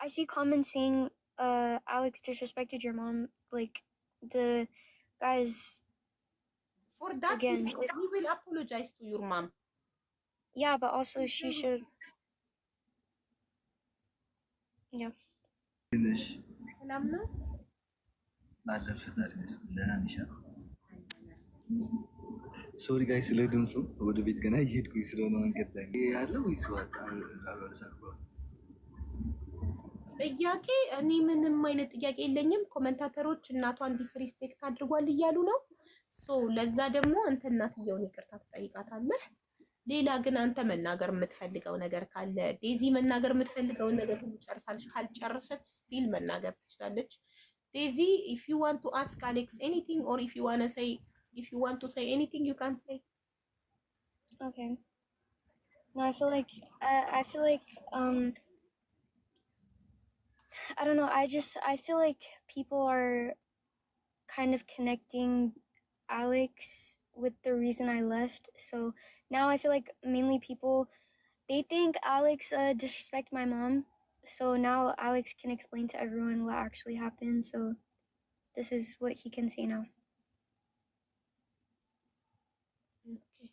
I see comments saying Alex disrespected your mom. Like the guys. For that, again, he will apologize to your mom. Yeah, but also she should. Yeah. ሰላም ነው አለፍ ፈጣሪ ደህና ነሽ? ሶሪ ጋይስ ስለ ድምፁ ወደ ቤት ገና እየሄድኩኝ ስለሆነ መንገድ ላይ ያለው ይስዋጣ ጥያቄ እኔ ምንም አይነት ጥያቄ የለኝም። ኮመንታተሮች እናቷን ዲስሪስፔክት አድርጓል እያሉ ነው። ሶ ለዛ ደግሞ አንተ እናትየውን ይቅርታ ትጠይቃታለህ። ሌላ ግን አንተ መናገር የምትፈልገው ነገር ካለ ዴዚ መናገር የምትፈልገውን ነገር ሁሉ ጨርሳለች። ካልጨረሰች ስቲል መናገር ትችላለች። ዴዚ if you want to ask Alex anything or if you want to say anything you can say. Okay. No, I feel like I don't know. I feel like people are kind of connecting Alex with the reason I left. So now I feel like mainly people, they think Alex disrespect my mom. So now Alex can explain to everyone what actually happened. So this is what he can say now. Okay.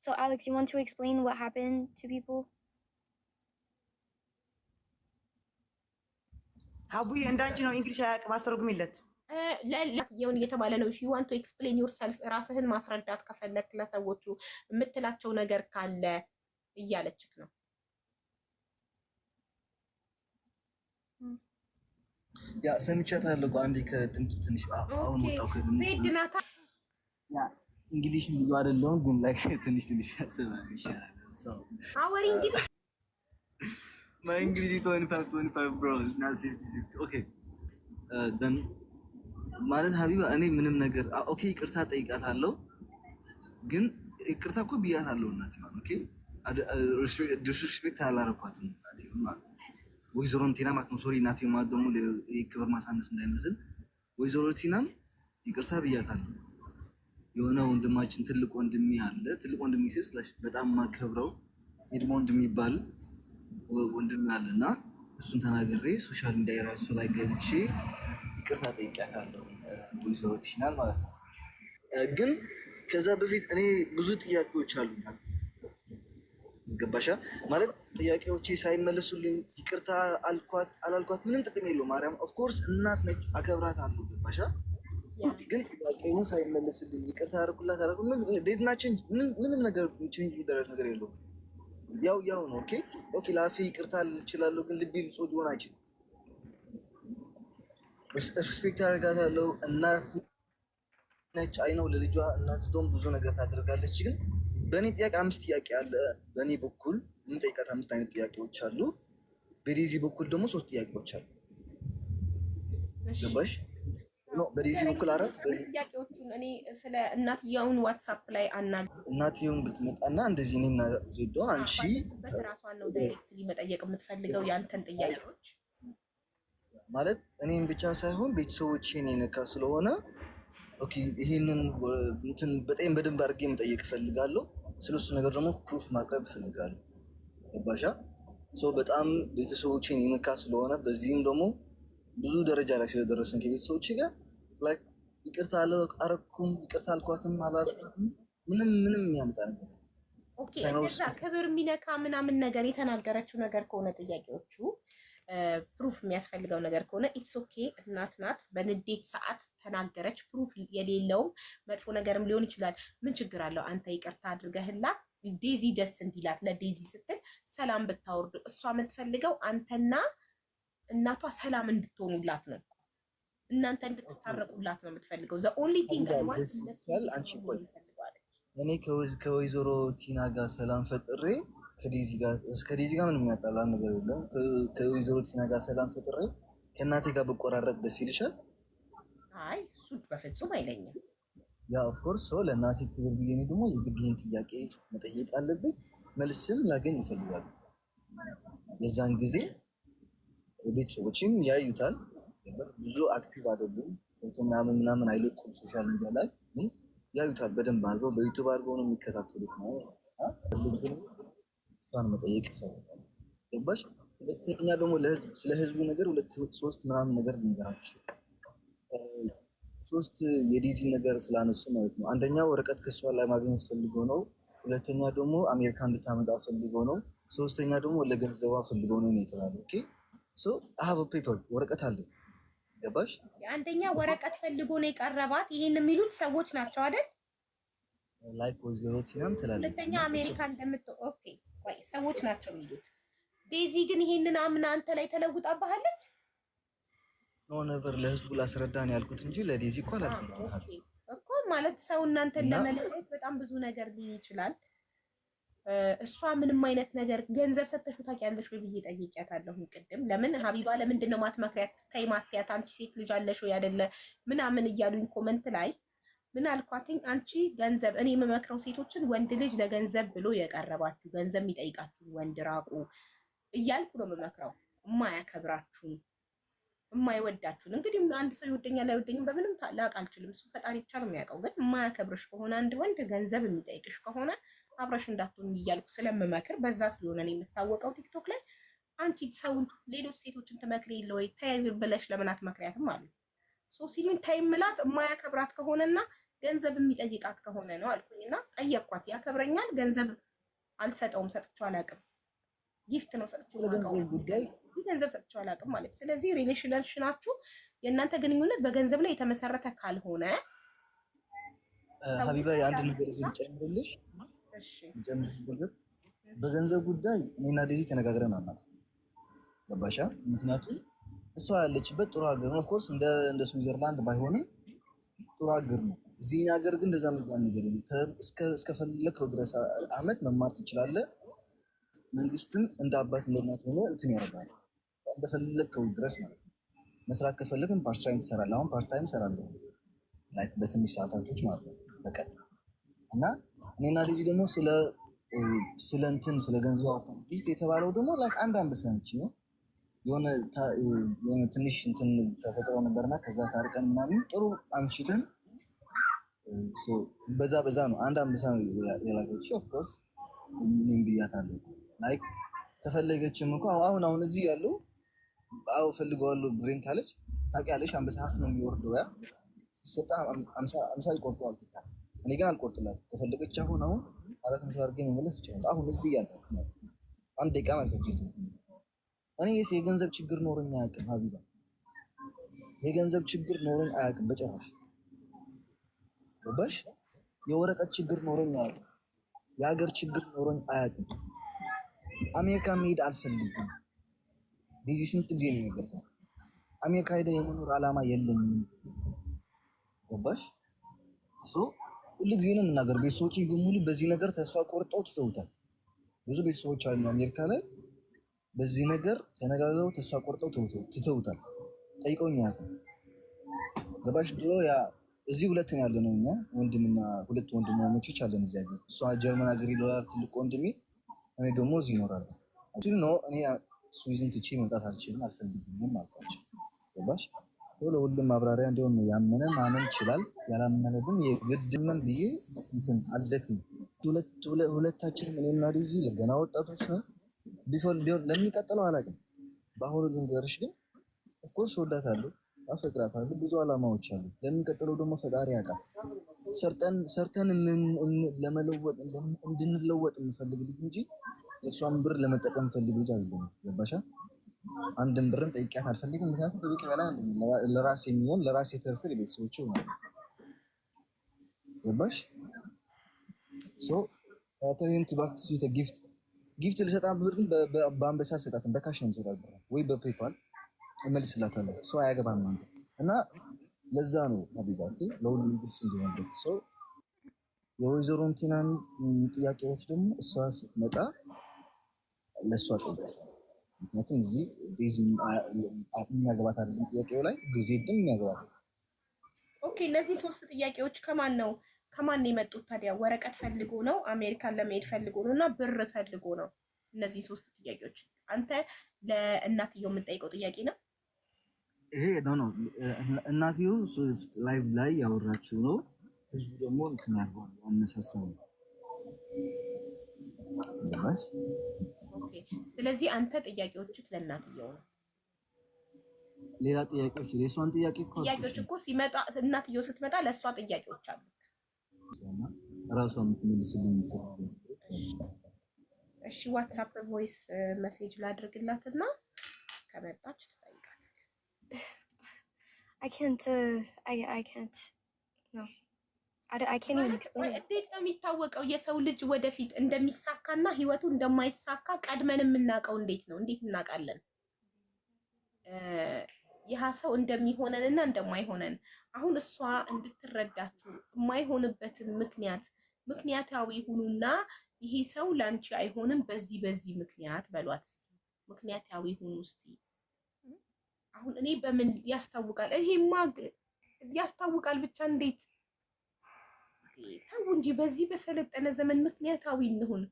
So Alex, you want to explain what happened to people? ሀቡዬ እንዳንቺ ነው እንግሊሽ አያውቅም አስተርጉሚለት። ለየውን እየተባለ ነው if you want to explain yourself ራስህን ማስረዳት ከፈለክ ለሰዎቹ የምትላቸው ነገር ካለ እያለችክ ነው። ያ ሰምቻታለሁ እኮ አንዴ ከድምፁ ትንሽ አሁን ወጣው ከድምፁ ዜድናታ ያ እንግሊሽ ብዙ አይደለም ግን ላይ ትንሽ ያሰማል ይሻላል። አወሪ እንግሊሽ My English is 25 bro, not 50. Okay. Then ማለት ሀቢባ እኔ ምንም ነገር ኦኬ ይቅርታ ጠይቃታለሁ፣ ግን ይቅርታ እኮ ብያታለሁ እናቴ ማለት ኦኬ ዲስሪስፔክት አላረኳትም እናቴ ማለት ወይዘሮ ቲና ማለት ነው። ሶሪ እናቴ ማለት ደግሞ የክብር ማሳነስ እንዳይመስል ወይዘሮ ቲናን ይቅርታ ብያታለሁ። የሆነ ወንድማችን ትልቅ ወንድሜ አለ፣ ትልቅ ወንድሜ ሲስላሽ በጣም ማከብረው ኤድሞንድ የሚባል ወንድሜ አለና እሱን ተናግሬ ሶሻል ሚዲያ ራሱ ላይ ገብቼ ይቅርታ ጠይቄያታለሁ ወይዘሮ ቲናን ማለት ነው። ግን ከዛ በፊት እኔ ብዙ ጥያቄዎች አሉኛል። ገባሻ ማለት ጥያቄዎቼ ሳይመለሱልኝ ይቅርታ አልኳት አላልኳት ምንም ጥቅም የለውም። ማርያም ኦፍኮርስ እናት ነች፣ አከብራታለሁ። ገባሻ ግን ጥያቄውን ሳይመለስልኝ ይቅርታ አደረኩላት አላልኩም ምንም ነገር ቼንጅ የሚደረግ ነገር የለውም። ያው ነው። ኦኬ ላፊ ይቅርታ እችላለሁ፣ ግን ልቤ ንጹህ ሊሆን አይችልም። ሪስፔክት አደርጋታለሁ። እናት ነች፣ አይ ነው ለልጇ እናት ስትሆን ብዙ ነገር ታደርጋለች። ግን በእኔ ጥያቄ 5 ጥያቄ አለ። በእኔ በኩል የምጠይቃት 5 አይነት ጥያቄዎች አሉ። በዴዚ በኩል ደግሞ 3 ጥያቄዎች አሉ። ገባሽ? በዴዚ በኩል 4 ጥያቄዎቹን እኔ ስለ እናትየውን ዋትሳፕ ላይ እናትየውን ብትመጣና እንደዚህ እኔና ዜዶ አንቺ ራሷን ነው ዳይሬክትሊ መጠየቅ የምትፈልገው ያንተን ጥያቄዎች ማለት እኔን ብቻ ሳይሆን ቤተሰቦቼን የነካ ስለሆነ ኦኬ ይሄንን እንትን በጣም በደንብ አድርጌ መጠየቅ እፈልጋለሁ። ስለሱ ነገር ደግሞ ፕሩፍ ማቅረብ እፈልጋለሁ። ገባሻ? በጣም ቤተሰቦቼን የነካ ስለሆነ በዚህም ደግሞ ብዙ ደረጃ ላይ ስለደረሰን ከቤተሰቦቼ ጋር ላይክ ይቅርታ አረኩም ይቅርታ አልኳትም አላልኳትም ምንም የሚያመጣ ነገር ኦኬ እንደዛ ክብር የሚነካ ምናምን ነገር የተናገረችው ነገር ከሆነ ጥያቄዎቹ ፕሩፍ የሚያስፈልገው ነገር ከሆነ ኢትስ ኦኬ። እናት ናት፣ በንዴት ሰዓት ተናገረች። ፕሩፍ የሌለውም መጥፎ ነገርም ሊሆን ይችላል። ምን ችግር አለው? አንተ ይቅርታ አድርገህላት ዴዚ ደስ እንዲላት ለዴዚ ስትል ሰላም ብታወርዱ እሷ የምትፈልገው አንተና እናቷ ሰላም እንድትሆኑላት ነው። እናንተ እንድትታረቁላት ነው የምትፈልገው። ዘ ኦንሊ ቲንግ አይ ዋንት እኔ ከወይዘሮ ቲና ጋር ሰላም ፈጥሬ ከዴዚ ጋር ምንም ያጣላን ነገር የለም። ከወይዘሮ ቲና ጋር ሰላም ፈጥሬ ከእናቴ ጋር በቆራረጥ ደስ ይልሻል? አይ እሱ በፍጹም አይለኝም። ያ ኦፍ ኮርስ ለእናቴ ክብር ብዬ እኔ ደግሞ የግድን ጥያቄ መጠየቅ አለብኝ፣ መልስም ላገኝ ይፈልጋሉ። የዛን ጊዜ ቤተሰቦችም ያዩታል። ብዙ አክቲቭ አይደሉም፣ ፎቶ ምናምን አይለቁም ሶሻል ሚዲያ ላይ ግን ያዩታል በደንብ አድርገው በዩቱብ አድርገው ነው የሚከታተሉት ነው። እሷን መጠየቅ ይፈልጋል። ገባሽ? ሁለተኛ ደግሞ ስለ ህዝቡ ነገር ሶስት ምናምን ነገር ልንገራችሁ። ሶስት የዲዚ ነገር ስላነሱ ማለት ነው። አንደኛ ወረቀት ከሷ ላይ ማግኘት ፈልጎ ነው። ሁለተኛ ደግሞ አሜሪካ እንድታመጣ ፈልጎ ነው። ሶስተኛ ደግሞ ለገንዘቧ ፈልጎ ነው የተባለው። ኦኬ ሶ አይ ሃቭ አ ፔፐር ወረቀት አለ። ገባሽ? የአንደኛ ወረቀት ፈልጎ ነው የቀረባት። ይሄን የሚሉት ሰዎች ናቸው አይደል? ላይክ ወይዘሮ ቲናም ትላለች። ሁለተኛ አሜሪካ ኦኬ ቆይ ሰዎች ናቸው የሚሉት። ዴዚ ግን ይሄንን አምና አንተ ላይ ተለውጣባለች። ኖ ነቨር ለህዝቡ ላስረዳን ያልኩት እንጂ ለዴዚ እኮ አላልኩም እኮ። ማለት ሰው እናንተን ለመለየት በጣም ብዙ ነገር ሊሆን ይችላል። እሷ ምንም አይነት ነገር ገንዘብ ሰተሽው ታውቂያለሽ ወይ ብዬ ጠይቂያታለሁ ቅድም። ለምን ሀቢባ ለምንድን ነው ማትመክሪያት? ተይ ማትያት፣ አንቺ ሴት ልጅ አለሽ ወይ አይደለ ምናምን እያሉኝ ኮመንት ላይ ምን አልኳትኝ? አንቺ ገንዘብ እኔ የምመክረው ሴቶችን ወንድ ልጅ ለገንዘብ ብሎ የቀረባችሁ ገንዘብ የሚጠይቃችሁ ወንድ ራቁ እያልኩ ነው የምመክረው። የማያከብራችሁን የማይወዳችሁን። እንግዲህ አንድ ሰው ይወደኛል አይወደኝም በምንም ላቅ አልችልም፣ እሱ ፈጣሪ ብቻ ነው የሚያውቀው። ግን የማያከብርሽ ከሆነ አንድ ወንድ ገንዘብ የሚጠይቅሽ ከሆነ አብረሽ እንዳትሆን እያልኩ ስለምመክር በዛ ስለሆነ ነው የምታወቀው ቲክቶክ ላይ። አንቺ ሰውን ሌሎች ሴቶችን ትመክሪ የለ ወይ ተይ ብለሽ ለምን አትመክሪያትም አሉ። ሲሉኝ ተይ ምላት የማያከብራት ከሆነና ገንዘብ የሚጠይቃት ከሆነ ነው አልኩኝና ጠየቅኳት። ያከብረኛል፣ ገንዘብ አልሰጠውም፣ ሰጥቼው አላውቅም። ጊፍት ነው ሰጥቼው ገንዘብ ሰጥቼው አላውቅም ማለት። ስለዚህ ሪሌሽናችሁ የእናንተ ግንኙነት በገንዘብ ላይ የተመሰረተ ካልሆነ ሀቢባ የአንድ ነገር ጨምርልሽ በገንዘብ ጉዳይ እኔና ዴዚ ተነጋግረን አናውቅም። ገባሻ? ምክንያቱም እሷ ያለችበት ጥሩ ሀገር ነው። ኦፍኮርስ እንደ ስዊዘርላንድ ባይሆንም ጥሩ ሀገር ነው። እዚህ ሀገር ግን እንደዛ የሚባል ነገር የለም። እስከፈለከው ድረስ አመት መማር ትችላለህ። መንግስትም እንደ አባት እንደ እናት ሆኖ እንትን ያደርጋል እንደፈለከው ድረስ ማለት ነው። መስራት ከፈለግን ፓርት ታይም ትሰራለህ። አሁን ፓርት ታይም እሰራለሁ ላይክ በትንሽ ሰዓታቶች ማለት ነው በቀን እና እኔና ልጅ ደግሞ ስለ እንትን ስለ ገንዘብ አውርተን ጊፍት የተባለው ደግሞ ላይክ አንድ አንበሳ ነች ነው የሆነ ትንሽ እንትን ተፈጥሮ ነበርና ከዛ ታርቀን ምናምን ጥሩ አምሽተን በዛ ነው አንድ አንበሳ ነው የላከች። ኦፍ ኮርስ እኔም ብያታለሁ ላይክ ከፈለገችም እንኳ አሁን እዚህ ያለው አው ፈልገዋለሁ ብሬን ካለች ታውቂያለሽ አንበሳ ሀፍ ነው የሚወርደው። ያ ሲሰጣ 50 ይቆርጠዋል ትታ እኔ ግን አልቆርጥላት። ከፈለገች አሁን 400 አድርጌ መመለስ ይችላል። አሁን እዚህ ያለች ነው አንድ ደቂቃ ማይፈጅልኝ። እኔ የገንዘብ ችግር ኖረኝ አያውቅም ሀቢባ፣ የገንዘብ ችግር ኖረኝ አያውቅም በጭራሽ። ገባሽ? የወረቀት ችግር ኖረኝ አያውቅም። የሀገር ችግር ኖረኝ አያውቅም። አሜሪካ መሄድ አልፈልግም። ዲዚ ስንት ጊዜ ነው የነገርኩት? አሜሪካ ሄደ የመኖር ዓላማ የለኝም። ገባሽ? ሁሉ ጊዜ ነው የምናገር። ቤተሰቦች በሙሉ በዚህ ነገር ተስፋ ቆርጠው ትተውታል። ብዙ ቤተሰቦች አሉ አሜሪካ ላይ በዚህ ነገር ተነጋግረው ተስፋ ቆርጠው ትተውታል። ጠይቀውኛል። ገባሽ? ድሮ ያ እዚህ ሁለተኛ ያለ ነው እኛ ወንድምና ሁለት ወንድማማቾች አለን እዚህ ሀገር። እሷ ጀርመን ሀገር ይኖራል ትልቅ ወንድሜ፣ እኔ ደግሞ እዚህ ይኖራል። እኔ ስዊዝን ትቼ መምጣት አልችልም አልፈልግም አልኳቸው። ገባሽ? ለሁሉም ማብራሪያ እንዲሆን ነው። ያመነ ማመን ይችላል፣ ያላመነ ግን የግድመን ብዬ እንትን አልደክም። ሁለታችንም እኔና ዲዚ ገና ወጣቶች ነው። ቢሆን ለሚቀጥለው አላውቅም። በአሁኑ ልንገርሽ ግን ኦፍኮርስ ወዳታለሁ፣ አፈቅራታለሁ። ብዙ አላማዎች አሉ። ለሚቀጥለው ደግሞ ፈጣሪ ያውቃል። ሰርተን ለመለወጥ እንድንለወጥ የምፈልግ ልጅ እንጂ የእሷን ብር ለመጠቀም ፈልግ ልጅ አይደለም። ገባሻ? አንድም ብርም ጠይቂያት አልፈልግም። ምክንያቱም ከበቂ በላይ ለራሴ የሚሆን ለራሴ ተርፍ ለቤተሰቦቼ ይሆናል። ገባሽ? ተይምት ባክስ ጊፍት ልሰጣት ብር ግን በአንበሳ ልሰጣትን በካሽ ነው የምሰጣት ወይ በፔፓል እመልስላታለሁ። ሰው አያገባም አንተ እና ለዛ ነው ሀቢባቴ ለሁሉም ግልጽ እንዲሆንበት ሰው የወይዘሮ እንቲናን ጥያቄዎች ደግሞ እሷ ስትመጣ ለእሷ ጠይቃል። ምክንያቱም እዚህ ዴዚ የሚያገባት አይደለም ጥያቄው ላይ ዜድም የሚያገባት አይደለም። ኦኬ እነዚህ ሶስት ጥያቄዎች ከማን ነው የመጡት ታዲያ? ወረቀት ፈልጎ ነው፣ አሜሪካን ለመሄድ ፈልጎ ነው እና ብር ፈልጎ ነው? እነዚህ ሶስት ጥያቄዎች አንተ ለእናትየው የምጠይቀው ጥያቄ ነው? ይሄ ነው እናትየው ላይቭ ላይ ያወራችው ነው። ህዝቡ ደግሞ እንትን ያርገው አነሳሳው። ገባሽ? ኦኬ። ስለዚህ አንተ ጥያቄዎችህ ለእናትየው ነው። ሌላ ጥያቄዎች የእሷን ጥያቄ ጥያቄዎች እኮ ሲመጣ እናትየው ስትመጣ ለእሷ ጥያቄዎች አሉ። ራሷ የምትመልስልኝ እሺ ዋትስአፕ ቮይስ ሜሴጅ ላድርግላትና ከመጣች ትጠይቃለች። I can't no I can't even explain it. እንዴት ነው የሚታወቀው የሰው ልጅ ወደፊት እንደሚሳካና ህይወቱ እንደማይሳካ ቀድመን የምናውቀው እንዴት ነው? እንዴት እናውቃለን? ይህ ሰው እንደሚሆነንና እንደማይሆነን አሁን እሷ እንድትረዳችሁ የማይሆንበትን ምክንያታዊ ሁኑና ይሄ ሰው ላንቺ አይሆንም በዚህ ምክንያት በሏት። እስቲ ምክንያታዊ ሁኑ እስቲ። አሁን እኔ በምን ያስታውቃል? ይሄማ ያስታውቃል ብቻ እንዴት ተው እንጂ በዚህ በሰለጠነ ዘመን ምክንያታዊ እንሁን።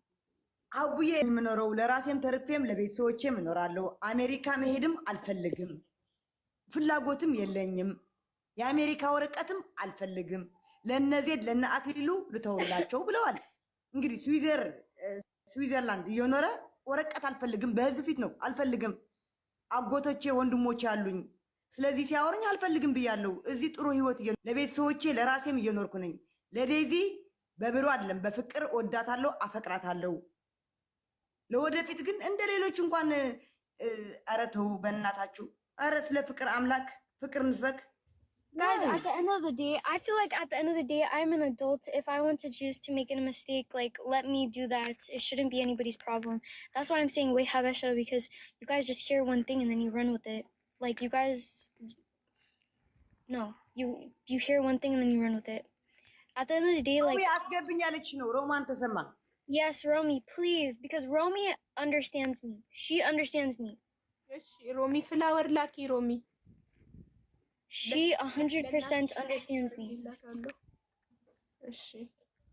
አቡዬ የምኖረው ለራሴም ተርፌም ለቤተሰቦቼም እኖራለሁ። አሜሪካ መሄድም አልፈልግም፣ ፍላጎትም የለኝም። የአሜሪካ ወረቀትም አልፈልግም። ለነዚህ ለነ አክሊሉ ልተውላቸው ብለዋል። እንግዲህ ስዊዘርላንድ እየኖረ ወረቀት አልፈልግም፣ በህዝብ ፊት ነው አልፈልግም። አጎቶቼ ወንድሞቼ አሉኝ። ስለዚህ ሲያወሩኝ አልፈልግም ብያለሁ። እዚህ ጥሩ ህይወት ለቤተሰቦቼ ለራሴም እየኖርኩ ነኝ። ለዴዚ በብሩ አይደለም በፍቅር ወዳታለሁ፣ አፈቅራታለሁ። ለወደፊት ግን እንደ ሌሎች እንኳን ኧረ ተው በእናታችሁ። ኧረ ስለ ፍቅር አምላክ ፍቅር ንስበክ። Guys, at the end of the day, I feel like at the end of the day, I'm an adult. If I want to choose to make a mistake, like, let me do that. It shouldn't be anybody's problem. That's why I'm saying wait Habesha, because you guys just hear one thing and then you run with it. Like, you guys, no, you hear one thing and then you run with it. At the end of the day, like, yes, Romy, please, because Romy understands me. She understands me. Romy, flower lucky Romy. She 100% understands me. እሺ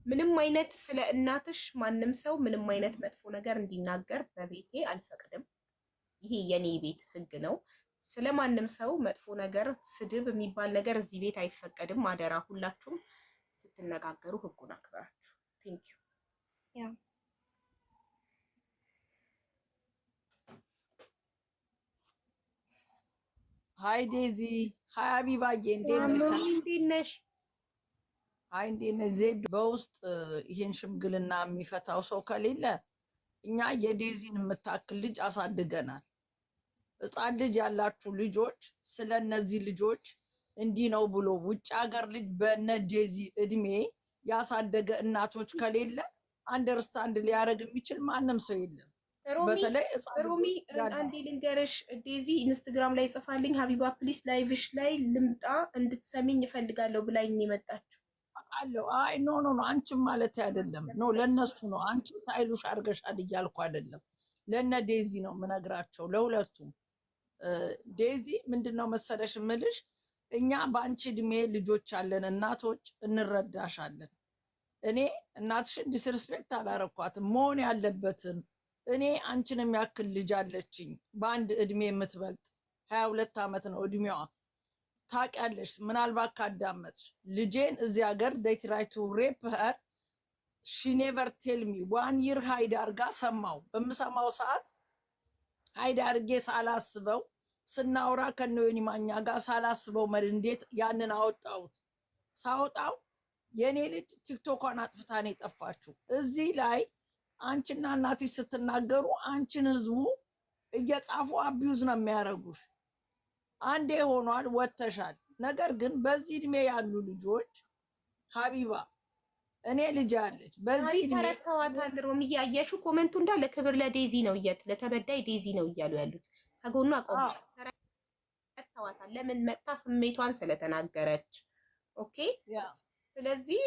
ምንም አይነት ስለ እናትሽ ማንም ሰው ምንም አይነት መጥፎ ነገር እንዲናገር በቤቴ አልፈቅድም። ይሄ የኔ ቤት ህግ ነው። ስለ ማንም ሰው መጥፎ ነገር ስድብ የሚባል ነገር እዚህ ቤት አይፈቀድም። አደራ ሁላችሁም ስትነጋገሩ ህጉን አክብራችሁ። ቴንክ ዩ ያ ሃይ ዴዚ፣ ሃይ አቢባዬ፣ እንዴት ነሽ? ሃይ እንዴት ነሽ? ዜድ በውስጥ ይሄን ሽምግልና የሚፈታው ሰው ከሌለ እኛ የዴዚን የምታክል ልጅ አሳድገናል። ህፃን ልጅ ያላችሁ ልጆች ስለ እነዚህ ልጆች እንዲህ ነው ብሎ ውጭ ሀገር ልጅ በነ ዴዚ እድሜ ያሳደገ እናቶች ከሌለ አንደርስታንድ ሊያደርግ የሚችል ማንም ሰው የለም። ሮሚ አንዴ ልንገርሽ፣ ዴዚ ኢንስታግራም ላይ ጽፋልኝ ሀቢባ ፕሊስ ላይቭሽ ላይ ልምጣ እንድትሰሚኝ እፈልጋለሁ ብላኝ የመጣችው አለው። አይ ኖ አንቺም ማለት አይደለም፣ ኖ ለነሱ ነው። አንቺ ሳይሉሽ አድርገሻል እያልኩ አይደለም፣ ለነ ዴዚ ነው የምነግራቸው፣ ለሁለቱም። ዴዚ ምንድነው መሰለሽ ምልሽ፣ እኛ በአንቺ እድሜ ልጆች ያለን እናቶች እንረዳሻለን። እኔ እናትሽን ዲስሪስፔክት አላረኳትም። መሆን ያለበትን እኔ አንቺን የሚያክል ልጅ አለችኝ በአንድ እድሜ የምትበልጥ 22 ዓመት ነው እድሜዋ። ታውቂያለሽ፣ ምናልባት ካዳመጥሽ ልጄን እዚህ ሀገር they try to rape her she never tell me 1 year ሃይድ አርጋ ሰማው። በምሰማው ሰዓት ሃይድ አርጌ ሳላስበው ስናውራ ከነዮኒ ማኛ ጋር ሳላስበው እንዴት ያንን አወጣሁት። ሳወጣው የኔ ልጅ ቲክቶኳን አጥፍታ ነው የጠፋችው። እዚህ ላይ አንቺና እናትሽ ስትናገሩ አንቺን ህዝቡ እየጻፉ አቢዩዝ ነው የሚያደርጉሽ። አንዴ ሆኗል ወተሻል። ነገር ግን በዚህ እድሜ ያሉ ልጆች ሀቢባ እኔ ልጅ አለች በዚህ እድሜ ተረተዋታል። ሮሚ ያያሹ ኮሜንቱ እንዳለ ክብር ለዴዚ ነው ለተበዳይ ዴዚ ነው እያሉ ያሉት ከጎኑ አቆም ተረተዋታል። ለምን መጣ? ስሜቷን ስለተናገረች። ኦኬ ስለዚህ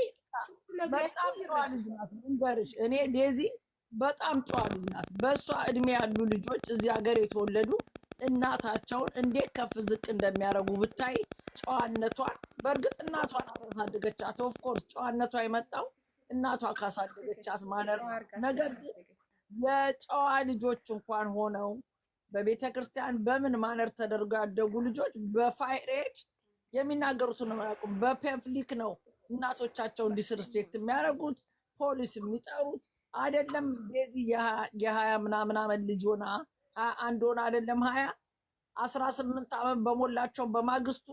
እኔ ዴዚ በጣም ጨዋ ልጅ ናት። በእሷ እድሜ ያሉ ልጆች እዚህ ሀገር የተወለዱ እናታቸውን እንዴት ከፍ ዝቅ እንደሚያደርጉ ብታይ ጨዋነቷን። በእርግጥ እናቷን አሳደገቻት። ኦፍኮርስ ጨዋነቷ የመጣው እናቷ ካሳደገቻት ማነር። ነገር ግን የጨዋ ልጆች እንኳን ሆነው በቤተ ክርስቲያን በምን ማነር ተደርገው ያደጉ ልጆች በፋይሬጅ የሚናገሩትን ነው ማለት በፐብሊክ ነው እናቶቻቸውን ዲስሪስፔክት የሚያደርጉት፣ ፖሊስ የሚጠሩት። አይደለም እንደዚህ የሀያ ምናምን ዓመት ልጅ ሆና አንድ ሆና አይደለም 18 ዓመት በሞላቸው በማግስቱ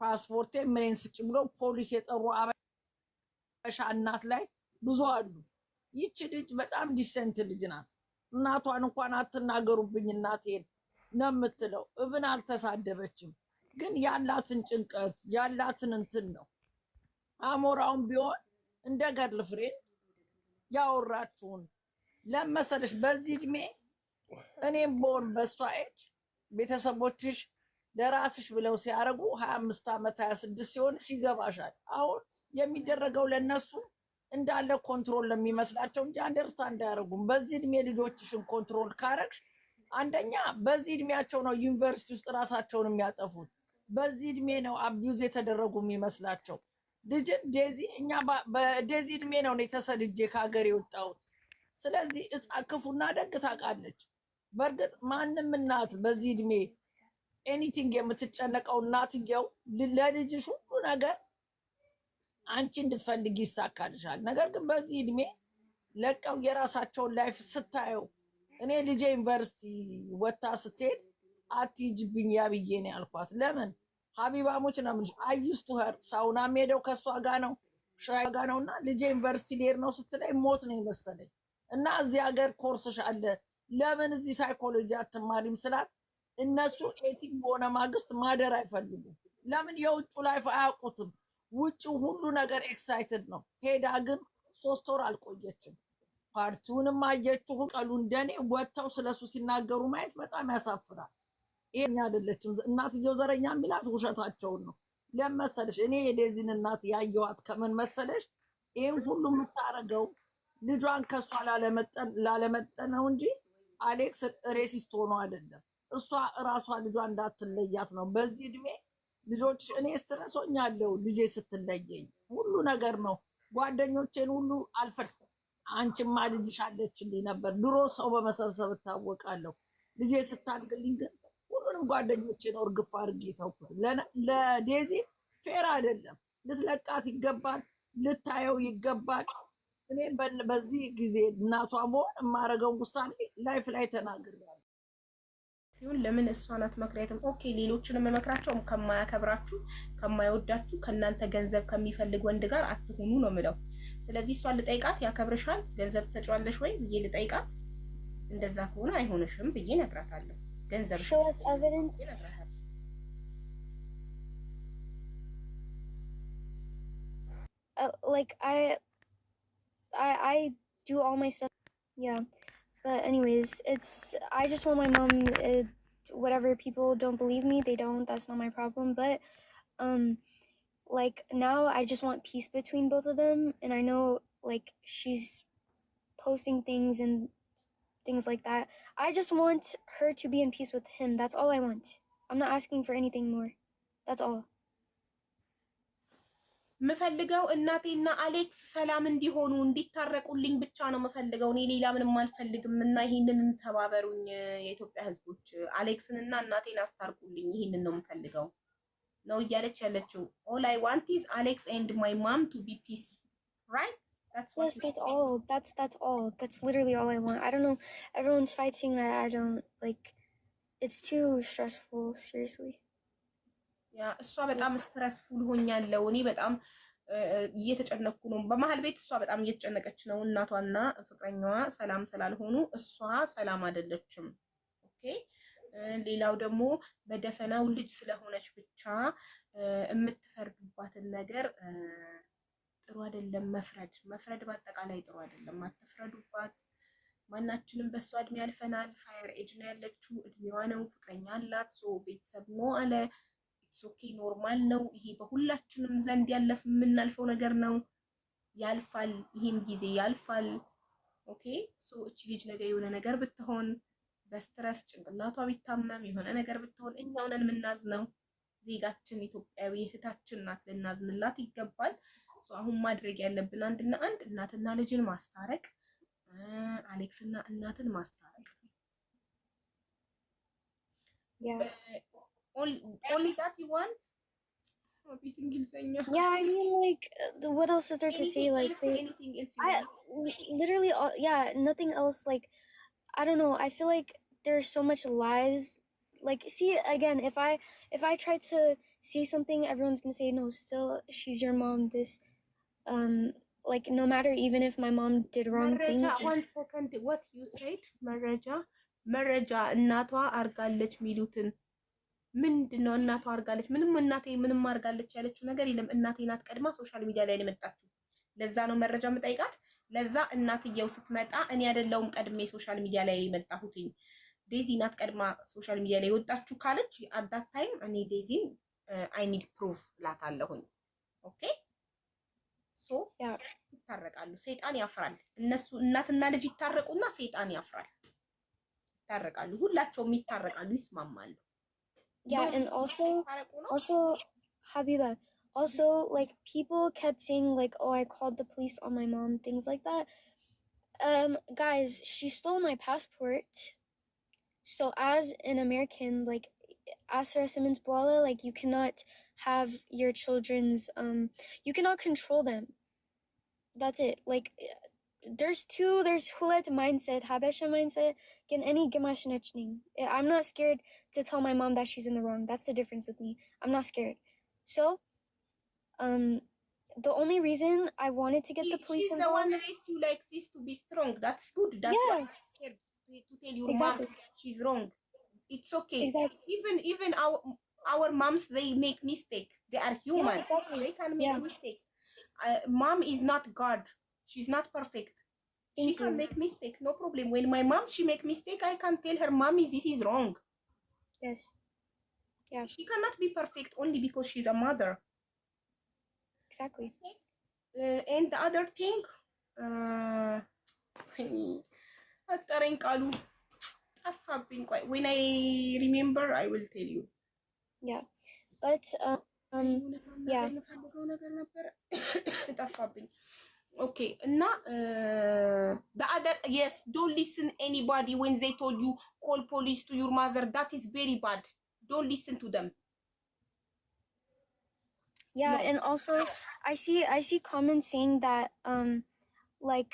ፓስፖርቴ ምንን ስጭ ብሎ ፖሊስ የጠሩ አበሻ እናት ላይ ብዙ አሉ። ይቺ ልጅ በጣም ዲሰንት ልጅ ናት። እናቷን እንኳን አትናገሩብኝ እናቴን ነው የምትለው። እብን አልተሳደበችም፣ ግን ያላትን ጭንቀት ያላትን እንትን ነው። አሞራውን ቢሆን እንደ ገርል ፍሬንድ ያወራችሁን ለመሰለሽ በዚህ እድሜ እኔም በሆን በሷ ኤጅ ቤተሰቦችሽ ለራስሽ ብለው ሲያደርጉ 25 ዓመት 26 ሲሆንሽ ይገባሻል። አሁን የሚደረገው ለነሱ እንዳለ ኮንትሮል ለሚመስላቸው እንጂ አንደርስታንድ አያደርጉም። በዚህ እድሜ ልጆችሽን ኮንትሮል ካረግሽ አንደኛ በዚህ እድሜያቸው ነው ዩኒቨርሲቲ ውስጥ ራሳቸውን የሚያጠፉት። በዚህ እድሜ ነው አቢዩዝ የተደረጉ የሚመስላቸው። ልጅን ዴዚ እኛ በዴዚ እድሜ ነው የተሰድጄ ከሀገር የወጣሁት። ስለዚህ ክፉና ደግ ታውቃለች። በእርግጥ ማንም እናት በዚህ እድሜ ኤኒቲንግ የምትጨነቀው እናትየው ለልጅሽ ሁሉ ነገር አንቺ እንድትፈልግ ይሳካልሻል። ነገር ግን በዚህ እድሜ ለቀው የራሳቸውን ላይፍ ስታየው እኔ ልጄ ዩኒቨርሲቲ ወታ ስትሄድ አትሂጂብኝ ያብዬ ነው ያልኳት። ለምን ሀቢባሞች ነው ምን አይስቱ ሀር ሳውና ሄደው ከሷ ጋር ነው ሻይ ጋር ነውና ልጄ ዩኒቨርሲቲ ሊሄድ ነው ስትለኝ ሞት ነው የመሰለኝ። እና እዚህ ሀገር ኮርስሽ አለ ለምን እዚህ ሳይኮሎጂ አትማሪም ስላት እነሱ ኤቲክ በሆነ ማግስት ማደር አይፈልጉም። ለምን የውጭ ላይፍ አያውቁትም። ውጭው ሁሉ ነገር ኤክሳይትድ ነው። ሄዳ ግን 3 ወር አልቆየችም። ፓርቲውንም አየችው። ቀሉ እንደኔ ወጥተው ስለሱ ሲናገሩ ማየት በጣም ያሳፍራል። ይሄኛ አይደለችም እናትየው ዘረኛ የሚላት ውሸታቸውን ነው። ለመሰለሽ እኔ የዴዚን እናት ያየዋት ከምን መሰለሽ ይሄን ሁሉ የምታረገው ልጇን ከሷ ላለመጠን ነው እንጂ አሌክስ ሬሲስት ሆኖ አይደለም። እሷ እራሷ ልጇ እንዳትለያት ነው። በዚህ እድሜ ልጆች እኔ ስትረሶኛለሁ ልጄ ስትለየኝ ሁሉ ነገር ነው። ጓደኞቼን ሁሉ አልፈልግ አንቺማ ልጅሽ አለችልኝ ነበር ድሮ ሰው በመሰብሰብ እታወቃለሁ። ልጄ ስታድግልኝ ግን ሁሉንም ጓደኞቼን እርግፍ አድርጌ ተውኩት። ለዴዚ ፌር አይደለም። ልትለቃት ይገባል፣ ልታየው ይገባል። እኔ በዚህ ጊዜ እናቷ መሆን የማረገውን ውሳኔ ላይፍ ላይ ተናግሬያለሁ። ለምን እሷ ናት መክሪያትም ኦኬ። ሌሎችንም መመክራቸው ከማያከብራችሁ ከማይወዳችሁ ከእናንተ ገንዘብ ከሚፈልግ ወንድ ጋር አትሆኑ ነው የምለው። ስለዚህ እሷን ልጠይቃት፣ ያከብርሻል ገንዘብ ትሰጪዋለሽ ወይ ብዬ ልጠይቃት። እንደዛ ከሆነ አይሆንሽም ብዬ እነግራታለሁ። ገንዘብ show us evidence. Like I do all my stuff. Yeah. But anyways, I just want my mom, whatever people don't believe me, they don't, that's not my problem. But like now I just want peace between both of them. And I know like she's posting things and things like that. I just want her to be in peace with him. That's all I want. I'm not asking for anything more. That's all. ምፈልገው እናቴና አሌክስ ሰላም እንዲሆኑ እንዲታረቁልኝ ብቻ ነው ምፈልገው። እኔ ሌላ ምንም አልፈልግም። እና ይሄንን ተባበሩኝ የኢትዮጵያ ሕዝቦች፣ አሌክስንና እናቴን አስታርቁልኝ። ይሄንን ነው ምፈልገው ነው እያለች ያለችው። all I want is Alex and my mom to be peace, right? That's what yes, that's all. That's all. That's literally all I want. I don't know. Everyone's fighting. I don't like. It's too stressful. Seriously. ያ እሷ በጣም ስትረስፉል ሆኛለሁ። እኔ በጣም እየተጨነኩ ነው። በመሀል ቤት እሷ በጣም እየተጨነቀች ነው። እናቷና ፍቅረኛዋ ሰላም ስላልሆኑ እሷ ሰላም አይደለችም። ኦኬ። ሌላው ደግሞ በደፈናው ልጅ ስለሆነች ብቻ የምትፈርዱባትን ነገር ጥሩ አይደለም። መፍረድ በአጠቃላይ ጥሩ አይደለም። አትፍረዱባት። ማናችንም በሷ እድሜ ያልፈናል። ፋየር ኤጅ ነው ያለችው፣ እድሜዋ ነው፣ ፍቅረኛ አላት፣ ሶ ቤተሰብ ነው አለ ኦኬ፣ ኖርማል ነው። ይሄ በሁላችንም ዘንድ የምናልፈው ነገር ነው። ያልፋል፣ ይሄም ጊዜ ያልፋል። ኦኬ ሶ እቺ ልጅ ነገ የሆነ ነገር ብትሆን በስትረስ ጭንቅላቷ ቢታመም የሆነ ነገር ብትሆን እኛው ነን የምናዝነው። ዜጋችን ኢትዮጵያዊ እህታችን ናት፣ ልናዝንላት ይገባል። ሶ አሁን ማድረግ ያለብን አንድና አንድ እናትና ልጅን ማስታረቅ፣ አሌክስና እናትን ማስታረቅ። Yeah. Only that you want? Yeah, I mean, like, what else is there to say? Like, anything else you I literally, yeah, nothing else. Like, I don't know. I feel like there's so much lies. Like, see, again, if I try to say something, everyone's gonna say no. Still, she's your mom. This, um, like, no matter even if my mom did wrong መረጃ things. 1 second what you said መረጃ እናቷ አርጋለች ሚሉትን ምንድነው? እናቷ አርጋለች ምንም እናቴ ምንም አርጋለች ያለችው ነገር የለም። እናቴ ናት ቀድማ ሶሻል ሚዲያ ላይ የመጣችው። ለዛ ነው መረጃ የምጠይቃት። ለዛ እናትየው ስትመጣ እኔ አይደለሁም ቀድሜ ሶሻል ሚዲያ ላይ የመጣሁትኝ ዴዚ ናት ቀድማ ሶሻል ሚዲያ ላይ ወጣችሁ ካለች አዳት ታይም እኔ ዴዚን አይ ኒድ ፕሩፍ ላታለሁኝ። ኦኬ ሶ ይታረቃሉ። ሰይጣን ያፍራል። እነሱ እናትና ልጅ ይታረቁና ሰይጣን ያፍራል። ይታረቃሉ። ሁላቸውም ይታረቃሉ፣ ይስማማሉ። Yeah, and also Habiba, also like people kept saying like, oh, I called the police on my mom, things like that. Guys, she stole my passport. So as an American, like Asra Simmons Boala, like you cannot have your children's you cannot control them. That's it. Like there's Hulet mindset, Habesha mindset, and any Gemashinechning. I'm not scared to tell my mom that she's in the wrong. That's the difference with me. I'm not scared. So, the only reason I wanted to get the police involved. She's involved, the one raised you like this to be strong. That's good. That's why I'm scared to tell your exactly. mom she's wrong. It's okay. Exactly. Even our moms, they make mistake. They are human. Yeah, exactly. They can make mistake. Mom is not God. She's not perfect. She can make mistake, no problem. When my mom she make mistake, I can tell her, mommy, this is wrong. Yes. Yeah. She cannot be perfect only because she's a mother. Exactly. And the other thing, when I remember, I will tell you. Yeah, but yeah. Okay, now the other, yes, don't listen anybody when they told you call police to your mother. That is very bad. Don't listen to them. Yeah, no. And also I see comments saying that like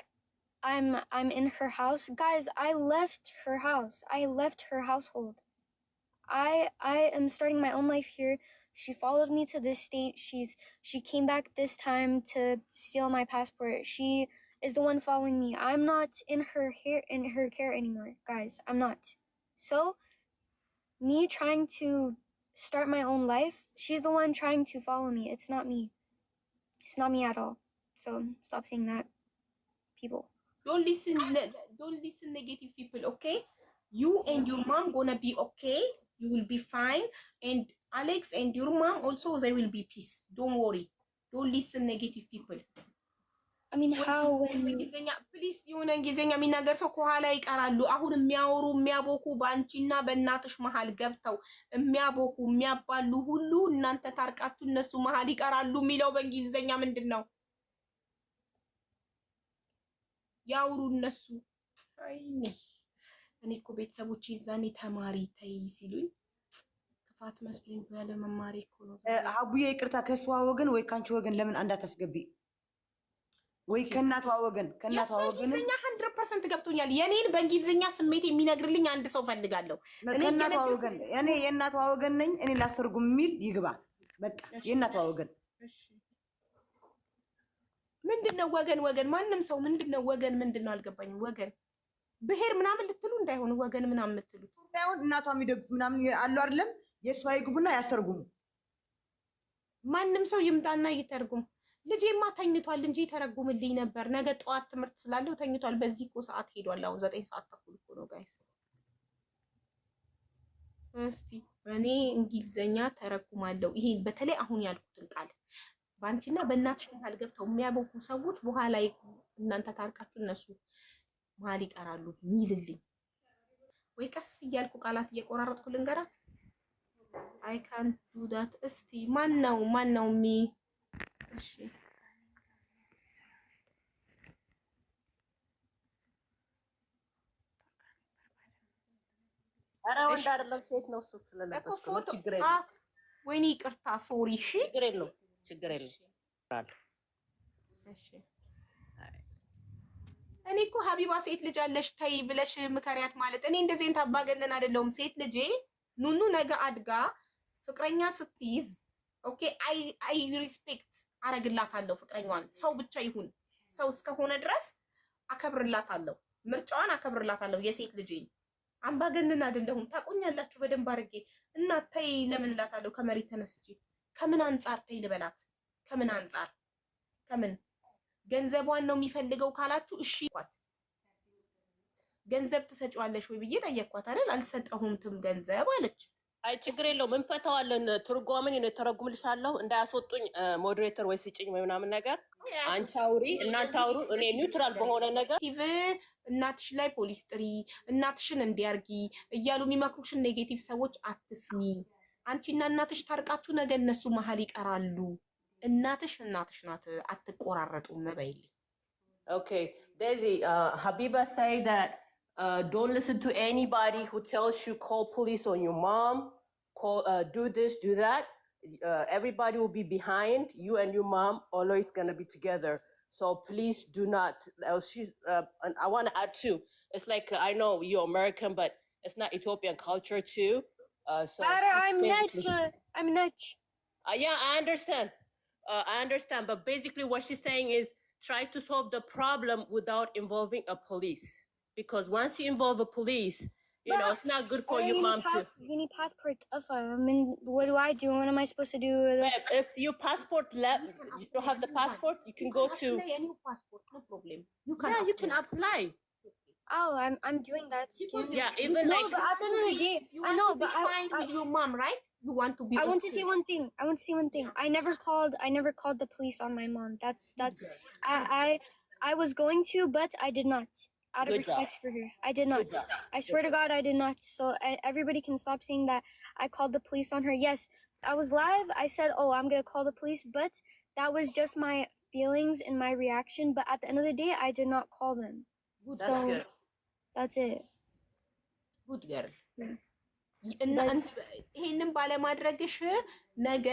I'm in her house. Guys, I left her house. I left her household. I am starting my own life here. She followed me to this state. She came back this time to steal my passport. She is the one following me. I'm not in her care anymore, guys. I'm not. So me trying to start my own life, she's the one trying to follow me. It's not me. It's not me at all. So stop saying that, people. Don't listen negative people, okay? You and your mom gonna be okay. You will be fine. And Alex and your mom also, they will be peace. Don't worry. Don't listen negative people. I mean, how when ፕሊስ የሆነ እንግሊዝኛ የሚናገር ሰው ከኋላ ይቀራሉ። አሁን የሚያወሩ የሚያቦኩ በአንቺና በእናትሽ መሀል ገብተው የሚያቦኩ የሚያባሉ ሁሉ እናንተ ታርቃችሁ እነሱ መሀል ይቀራሉ የሚለው በእንግሊዝኛ ምንድን ነው? ያውሩ እነሱ። አይኔ እኔ እኮ ቤተሰቦቼ ይዛኔ ተማሪ ተይ ሲሉኝ ክፋት መስሎኝ ባለ መማሪ እኮ ነው። አቡዬ ይቅርታ፣ ከሷ ወገን ወይ ካንቺ ወገን ለምን እንዳታስገቢ? ወይ ከእናቷ ወገን እንግሊዝኛ 100% ገብቶኛል። የኔን በእንግሊዝኛ ስሜት የሚነግርልኝ አንድ ሰው ፈልጋለሁ። ከእናቷ ወገን እኔ የእናቷ ወገን ነኝ፣ እኔ ላስተርጉም የሚል ይግባ። በቃ የእናቷ ወገን ምንድነው? ወገን ማንም ሰው ምንድነው? ወገን ምንድነው? አልገባኝም። ወገን ብሄር ምናምን ልትሉ እንዳይሆን ወገን ምናምን የምትሉ ሳይሆን እናቷ የሚደግፉ ምናምን አሉ አይደለም? የእሷ ይግቡና ያስተርጉሙ። ማንም ሰው ይምጣና ይተርጉም። ልጄማ ተኝቷል እንጂ ተረጉምልኝ ነበር። ነገ ጠዋት ትምህርት ስላለው ተኝቷል። በዚህ እኮ ሰዓት ሄዷል። አሁን 9 ሰዓት ተኩል እኮ ነው ጋይስ። እስቲ እኔ እንግሊዘኛ ተረጉማለሁ። ይሄ በተለይ አሁን ያልኩትን ቃል ባንቺና በእናትሽ መሀል ገብተው የሚያቦኩ ሰዎች በኋላ እናንተ ታርቃችሁ እነሱ መሀል ይቀራሉ ሚልልኝ ወይ ቀስ እያልኩ ቃላት እየቆራረጥኩ ልንገራት። አይ ካን ዱ ዳት። እስቲ ማን ነው ሚ እሺ ኧረ ወንድ አይደለም ሴት ነው። እሱ ስለለበስኩ ነው ችግር የለም። ወይኔ ይቅርታ ሶሪ። እሺ ችግር የለውም ችግር የለውም። እሺ እኔ እኮ ሀቢባ ሴት ልጅ አለሽ ተይ ብለሽ ምከሪያት ማለት እኔ እንደዚህ አይነት አባገነን አይደለሁም። ሴት ልጄ ኑኑ ነገ አድጋ ፍቅረኛ ስትይዝ ኦኬ አይ ሪስፔክት አረግላታለሁ ፍቅረኛዋን። ሰው ብቻ ይሁን ሰው እስከሆነ ድረስ አከብርላታለሁ፣ ምርጫዋን አከብርላታለሁ። የሴት ልጄን አምባገነን አይደለሁም። ታቆኛላችሁ በደንብ አድርጌ እና ተይ ለምን እላታለሁ ከመሬት ተነስቼ። ከምን አንጻር ተይ ልበላት? ከምን አንጻር ከምን ገንዘቧን ነው የሚፈልገው ካላችሁ እሺ ኳት ገንዘብ ትሰጪዋለሽ ወይ ብዬ ጠየቅኳት አይደል? አልሰጠሁምትም ገንዘብ አለች። አይ ችግር የለውም እንፈታዋለን። ትርጓሜን ተረጉምልሻለሁ። እንዳያስወጡኝ ሞዴሬተር ወይ ስጭኝ ወይ ምናምን ነገር አንቺ አውሪ እናንተ አውሩ። እኔ ኒውትራል በሆነ ነገር እናትሽ ላይ ፖሊስ ጥሪ፣ እናትሽን እንዲያርጊ እያሉ የሚመክሩሽን ኔጌቲቭ ሰዎች አትስሚ። አንቺና እናትሽ ታርቃችሁ ነገ እነሱ መሀል ይቀራሉ። እናትሽ ናት፣ አትቆራረጡም በይልኝ። Okay, Daisy, Habiba say that don't listen to anybody who tells you call police on your mom, call do this, do that. Everybody will be behind you and your mom. Always gonna be together. So please do not. She's and I want to add too. It's like I know you're American, but it's not Ethiopian culture too. So I'm not. Yeah, I understand. I understand, but basically what she's saying is try to solve the problem without involving a police. Because once you involve a police, you know, it's not good for your mom to... You need passport. I mean, what do I do? What am I supposed to do with this? If your passport left, you don't have the passport, you can go to... a new passport, no problem. You can apply. Oh, I'm doing that. Yeah, even no, like... but at the end of the day, you I know, want to be but fine with your mom, right? You want to be... I want to say one thing. I never called the police on my mom. That's I was going to, but I did not. Out of Good respect job. for her. I did not. Good job. I swear to God, I did not. So everybody can stop saying that I called the police on her. Yes, I was live. I said, oh, I'm going to call the police, but that was just my feelings and my reaction. But at the end of the day, I did not call them. That's So good. that's it. Good girl. That's... ይሄንን ባለማድረግሽ ነገ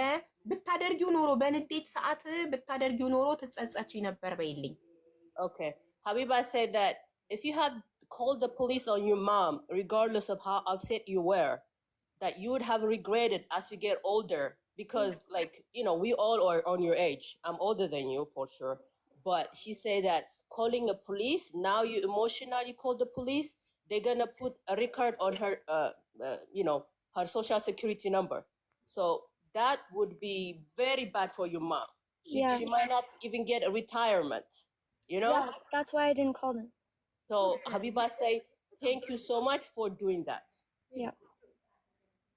ብታደርጊው ኖሮ በንዴት ሰዓት ብታደርጊው ኖሮ ትጸጸቺ ነበር በይልኝ። Okay. Habiba said that if you had called the police on your mom, regardless of how upset you were, that you would have regretted as you get older. Because, like, you know, we all are on your age. I'm older than you, for sure. But she said that calling a police, now you emotionally call the police, they're going to put a record on her, you know, her social security number. So that would be very bad for your mom. She might not even get a retirement, you know? Yeah, that's why I didn't call them. So Habiba say, thank you so much for doing that. Yeah.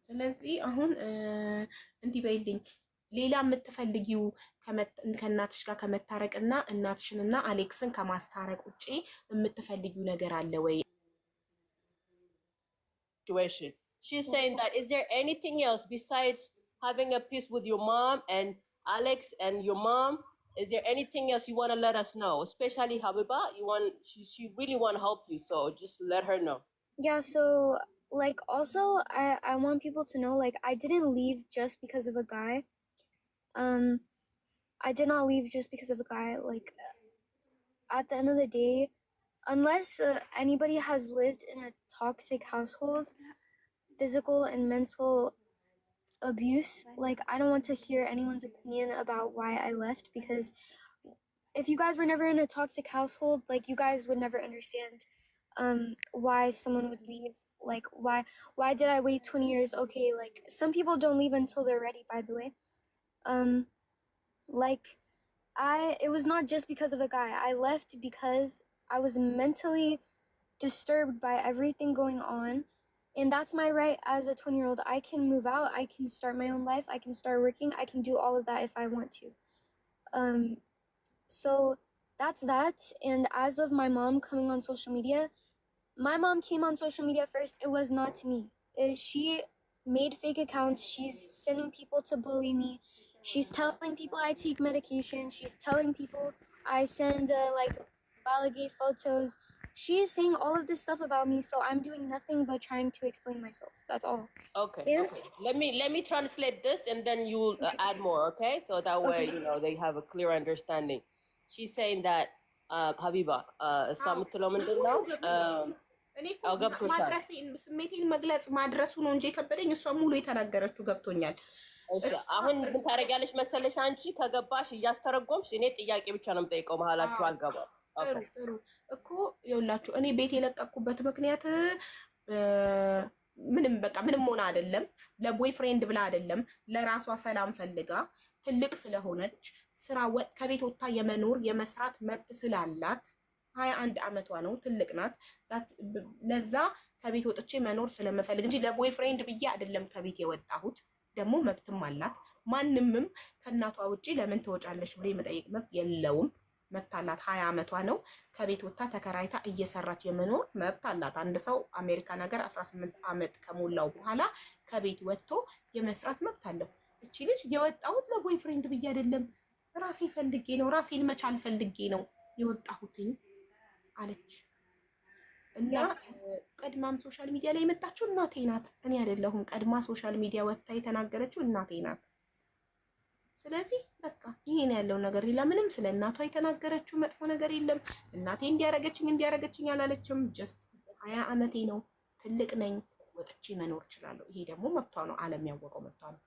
ስለዚህ አሁን እንዲህ በይልኝ ሌላ የምትፈልጊው ከእናትሽ ጋር ከመታረቅና እናትሽንና አሌክስን ከማስታረቅ ውጪ የምትፈልጊው ነገር አለ ወይ? Situation. She's saying that is there anything else besides having a peace with your mom and Alex and your mom? Is there anything else you want to let us know? Especially Habiba, she really want to help you, so just let her know. Yeah, so like also I want people to know like I didn't leave just because of a guy. I did not leave just because of a guy. Like at the end of the day, unless anybody has lived in a toxic household, physical and mental abuse, like I don't want to hear anyone's opinion about why I left, because if you guys were never in a toxic household, like you guys would never understand why someone would leave. Like why did I wait 20 years? Okay, like some people don't leave until they're ready, by the way. Like it was not just because of a guy. I left because I was mentally disturbed by everything going on. And that's my right as a 20-year-old. I can move out. I can start my own life. I can start working. I can do all of that if I want to. So that's that. And as of my mom coming on social media, my mom came on social media first. It was not me. She made fake accounts. She's sending people to bully me. She's telling people I take medication. She's telling people I send like balagay photos. she is saying all of this stuff about me, so I'm doing nothing but trying to explain myself. That's all. Okay, And okay. Let me translate this, and then you'll add more, okay? So that way, okay. you know, they have a clear understanding. She's saying that, Habiba, እሷ አዎ የምትለው ምንድን ሙሉ ነው? ገብቶኛል። እኔ እኮ ገብቶሻል? ማድረሴን ስሜቴን መግለጽ ማድረሱ ነው እንጂ የከበደኝ እሷ ሙሉ የተናገረችው ገብቶኛል። እሺ እሷ አሁን ምን ታደርጊያለሽ መሰለሽ? አንቺ ከገባሽ እያስተረጎምሽ፣ እኔ ጥያቄ ብቻ ነው የምጠይቀው፣ መሀላችሁ አዎ አልገባም። ጥሩ ጥሩ እኮ ይኸውላችሁ እኔ ቤት የለቀኩበት ምክንያት ምንም በቃ ምንም ሆነ አይደለም። ለቦይ ፍሬንድ ብላ አይደለም፣ ለራሷ ሰላም ፈልጋ ትልቅ ስለሆነች ስራ ከቤት ወጥታ የመኖር የመስራት መብት ስላላት 21 ዓመቷ ነው፣ ትልቅ ናት። ለዛ ከቤት ወጥቼ መኖር ስለምፈልግ እንጂ ለቦይ ፍሬንድ ብዬ አይደለም ከቤት የወጣሁት። ደግሞ መብትም አላት። ማንምም ከእናቷ ውጪ ለምን ትወጫለሽ ብሎ የመጠየቅ መብት የለውም። መብት አላት። 20 ዓመቷ ነው። ከቤት ወጥታ ተከራይታ እየሰራች የመኖር መብት አላት። አንድ ሰው አሜሪካ ነገር 18 ዓመት ከሞላው በኋላ ከቤት ወጥቶ የመስራት መብት አለው። እቺ ልጅ የወጣሁት ለቦይ ፍሬንድ ብዬ አይደለም፣ ራሴ ፈልጌ ነው፣ ራሴን መቻል ፈልጌ ነው የወጣሁትኝ አለች። እና ቀድማም ሶሻል ሚዲያ ላይ የመጣችው እናቴ ናት፣ እኔ አይደለሁም። ቀድማ ሶሻል ሚዲያ ወጥታ የተናገረችው እናቴ ናት። ስለዚህ በቃ ይሄን ያለው ነገር ሌላ ምንም ስለ እናቷ የተናገረችው መጥፎ ነገር የለም። እናቴ እንዲያረገችኝ አላለችም። ጀስት 20 ዓመቴ ነው፣ ትልቅ ነኝ፣ ወጥቼ መኖር እችላለሁ። ይሄ ደግሞ መብቷ ነው፣ ዓለም ያወቀው መብቷ ነው።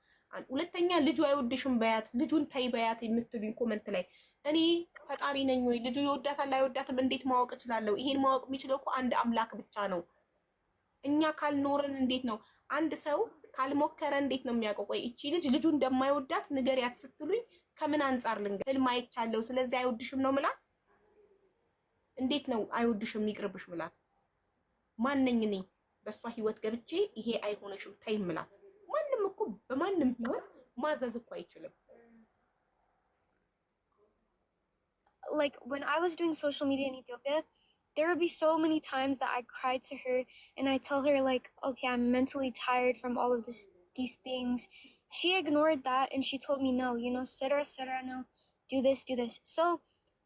ሁለተኛ ልጁ አይወድሽም በያት፣ ልጁን ተይ በያት የምትሉኝ ኮመንት ላይ እኔ ፈጣሪ ነኝ ወይ? ልጁ ይወዳታል አይወዳትም እንዴት ማወቅ እችላለሁ? ይሄን ማወቅ የሚችለው እኮ አንድ አምላክ ብቻ ነው። እኛ ካልኖርን እንዴት ነው? አንድ ሰው ካልሞከረ እንዴት ነው የሚያውቀው? ቆይ እቺ ልጅ ልጁ እንደማይወዳት ንገሪያት ስትሉኝ ከምን አንጻር ልንገር? ህልም አይቻለሁ ስለዚህ አይወድሽም ነው ምላት? እንዴት ነው አይወድሽም ይቅርብሽ ምላት? ማንኝ እኔ በሷ ህይወት ገብቼ ይሄ አይሆነሽም ተይ ምላት? ማንም እኮ በማንም ህይወት ማዘዝ እኮ አይችልም። Like when I was doing social media in Ethiopia, there would be so many times that I cried to her and I tell her like, okay, I'm mentally tired from all of these things. She ignored that and she told me no, you know, Sarah, no, do this. So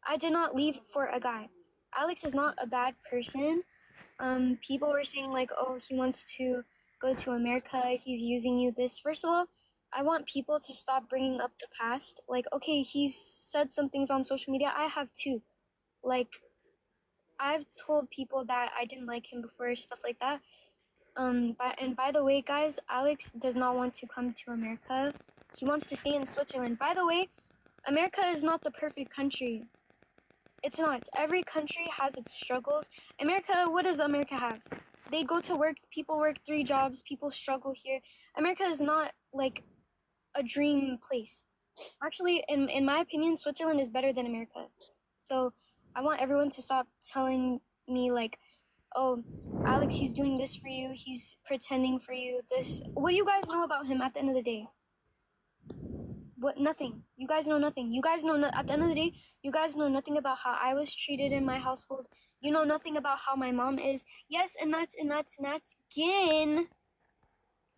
I did not leave for a guy. Alex is not a bad person. People were saying like, oh, he wants to go to America, he's using you this. First of all, I want people to stop bringing up the past. Like, okay, he's said some things on social media. I have too. Like, I've told people that I didn't like him before, stuff like that. And by the way, guys, Alex does not want to come to America. He wants to stay in Switzerland. By the way, America is not the perfect country. It's not. Every country has its struggles. America, what does America have? They go to work, people work 3 jobs, people struggle here. America is not like a dream place. Actually, in my opinion, Switzerland is better than America. So I want everyone to stop telling me like, oh, Alex, he's doing this for you, he's pretending for you, this. What do you guys know about him at the end of the day? What? Nothing. You guys know nothing. You guys know at the end of the day, you guys know nothing about how I was treated in my household. You know nothing about how my mom is. Yes, and that's again,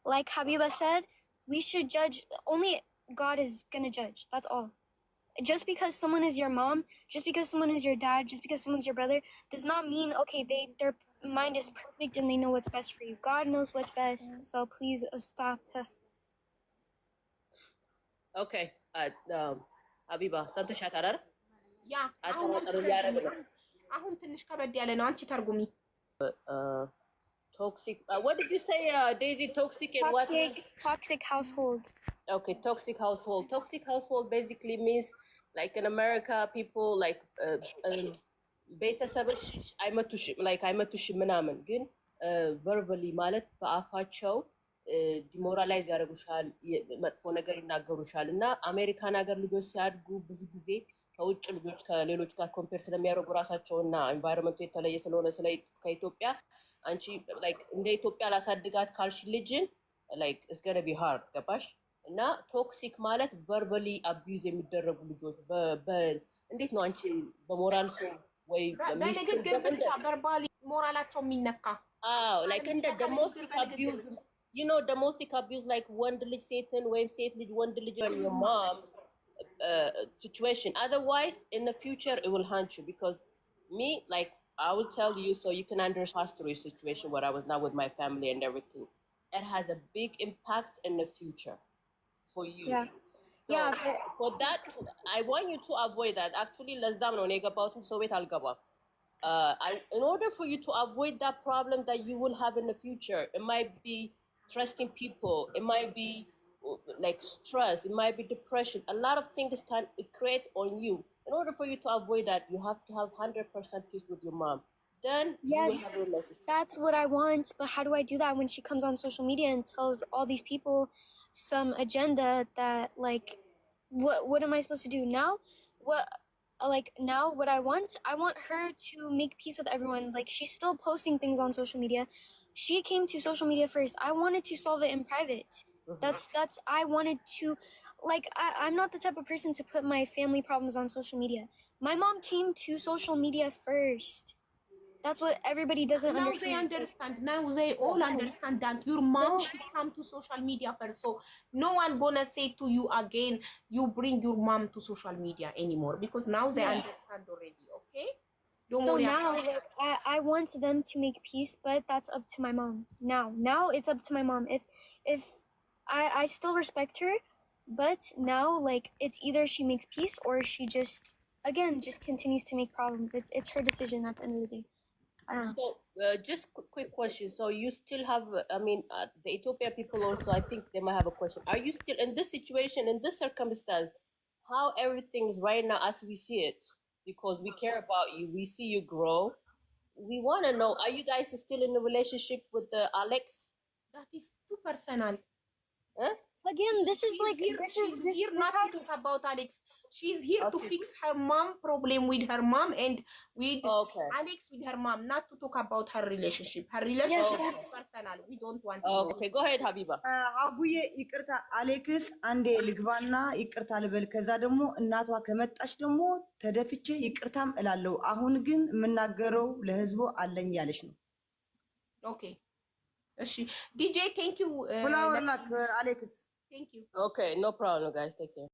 like Habiba said, we should judge, only God is gonna judge. That's all. Just because someone is your mom, just because someone is your dad, just because someone's your brother, does not mean, okay, their mind is perfect and they know what's best for you. God knows what's best, so please stop. Okay, ሀቢባ ሰምተሻት አይደል? ያ አሁን ትንሽ ከበድ ያለ ነው። አንቺ ተርጉሚ። Toxic. What did you say, Daisy? Toxic and what? Toxic household. Okay, toxic household. Toxic household basically means like in America, people like ቤተሰብሽ አይመቱሽም ምናምን፣ ግን verbally ማለት በአፋቸው ዲሞራላይዝ ያደርጉሻል፣ መጥፎ ነገር ይናገሩሻል። እና አሜሪካን ሀገር ልጆች ሲያድጉ ብዙ ጊዜ ከውጭ ልጆች ከሌሎች ጋር ኮምፔር ስለሚያደርጉ ራሳቸውና ኤንቫይሮንመንቱ የተለየ ስለሆነ ከኢትዮጵያ አንቺ ላይክ እንደ ኢትዮጵያ ላሳድጋት ካልሽ ልጅን ላይክ ኢትስ ገና ቢ ሃርድ ገባሽ? እና ቶክሲክ ማለት ቨርባሊ አቢዩዝ የሚደረጉ ልጆች እንዴት ነው አንቺ በሞራል ሰው ወይ በንግግር ብቻ ቨርባሊ ሞራላቸው የሚነካ ላይክ እንደ ዶሜስቲክ አቢዩዝ you know domestic abuse like ወንድ ልጅ ሴትን ወይም ሴት ልጅ ወንድ ልጅ your mom situation. Otherwise in the future it will haunt you, because me like I will tell you so you can understand through your situation where I was now with my family and everything. It has a big impact in the future for you. Yeah. So Yeah, but for that, I want you to avoid that. Actually, let's down on about so wait, I'll go up. In order for you to avoid that problem that you will have in the future, it might be trusting people, it might be like stress, it might be depression. A lot of things can create on you. In order for you to avoid that, you have to have 100% peace with your mom. Then you will yes, have a relationship. that's what I want. But how do I do that when she comes on social media and tells all these people some agenda that, like, what am I supposed to do now? What like now what I want her to make peace with everyone. Like, she's still posting things on social media. She came to social media first. I wanted to solve it in private. That's I wanted to, like, I'm not the type of person to put my family problems on social media. My mom came to social media first. That's what everybody doesn't Now understand. they understand. Now they all understand that your mom should come to social media first. So no one gonna say to you again, you bring your mom to social media anymore, because now they understand already. Okay, don't So worry now, about like, I want them to make peace, but that's up to my mom. Now it's up to my mom. If I still respect her, but now, like, it's either she makes peace or she just continues to make problems. It's her decision at the end of the day. I don't know. So, just quick question. So, you still have, I mean, the Ethiopian people also, I think they might have a question. Are you still in this situation, in this circumstance, how everything is right now as we see it? Because we care about you, we see you grow. We want to know, are you guys still in a relationship with Alex? that is too personal. Huh? Again, this is She's like here, this she's is this here this not has to talk about Alex. She's here to Okay. fix her mom problem with her mom and with Okay. Alex with her mom, not to talk about her relationship. Her relationship Yes, is personal. We don't want to know. Okay, go ahead, Habiba. አቡዬ ይቅርታ አሌክስ አንዴ ልግባና ይቅርታ ልበል። ከዛ ደግሞ እናቷ ከመጣች ደግሞ ተደፍቼ ይቅርታም እላለሁ። አሁን ግን የምናገረው ለህዝቡ አለኝ ያለች ነው። ኦኬ እሺ ዲጄ ቴንክ ዩ ፍላወር ላክ አሌክስ። ቴንክ ዩ Okay, no problem, guys. Take care.